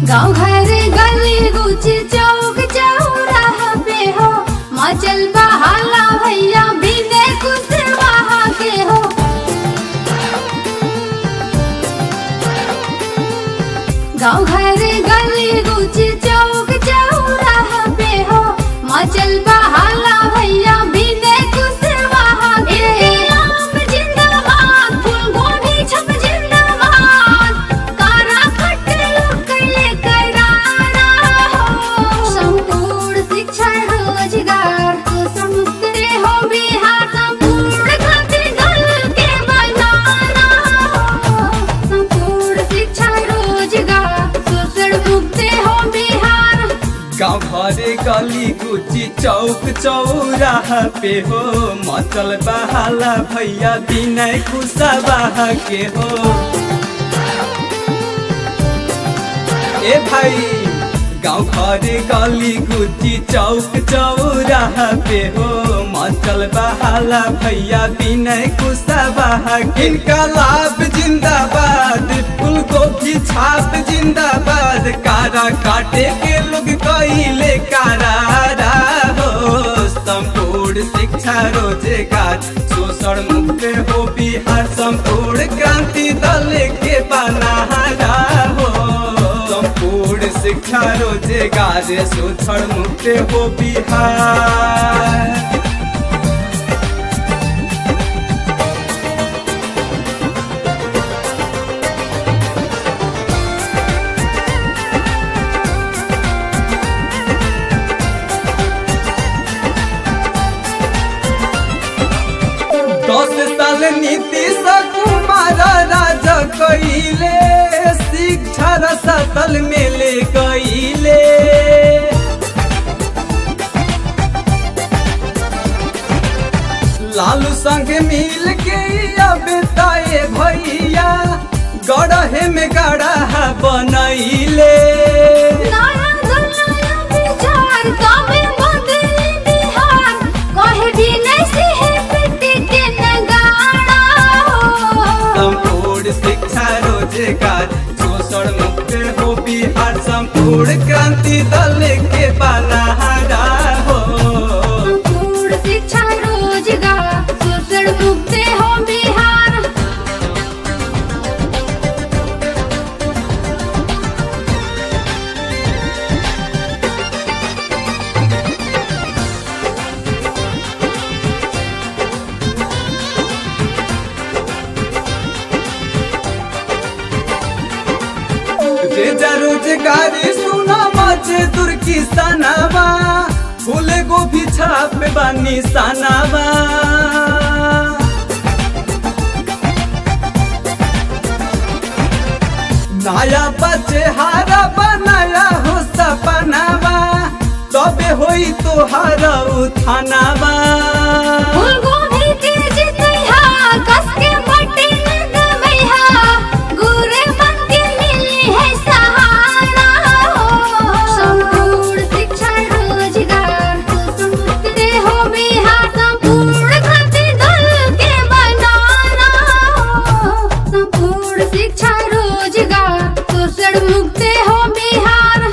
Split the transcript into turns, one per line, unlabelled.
गाँव घर गली गुच चौक चौराहा पे हो मचल बहाला भैया बिने कुशवाहा के हो। गाँव घर गली गुच चौक चौराहा पे हो मचल बहाला भैया बिने कुशवाहा के। आम जिंदाबाद फूल गोभी छप जिंदाबाद कारा कटलो कैले करारा हो। संपूर्ण शिक्षा रोजगार को समुद्र हो बिहार संपूर्ण खातिर दल के बनाना हो। संपूर्ण शिक्षा रोजगार शोषण मुक्त हो बिहार।
गाँव घरे गली गुची चौक चौराहा पे हो मचल बहाला भैया बिना कुशवाहा के हो। ए भाई गाँव घरे गली गुची चौक चौराहा पे हो मचल बहाला भैया बिना कुशवाहा। इनकलाब जिंदाबाद फूल गोभी छाप जिंदाबाद कारा काटे के लोग कइले करारा हो। संपूर्ण शिक्षा रोजगार शोषण मुक्त हो बिहार संपूर्ण क्रांति दल के बनारा हो। संपूर्ण शिक्षा रोजगार शोषण मुक्त हो बिहार। नीतीश कुमार राजा कइले शिक्षा रसतल में ले गइले। लालू संग मिल के अब तय भैया गढ़े में गढ़ा बनैले। शोषण मुक्त हो बिहार संपूर्ण क्रांति दल के बनारा हो।
संपूर्ण शिक्षा रोजगार शोषण मुक्त हो बिहार।
रोजगारी सुना मजदूर किसानवा फूल गोभी छाप बानी सनावा। नया बचेहारा बनाया हो सपनावा तबे होई तोहार उठानावा।
शिक्षा रोजगार शोषण मुक्त हो बिहार।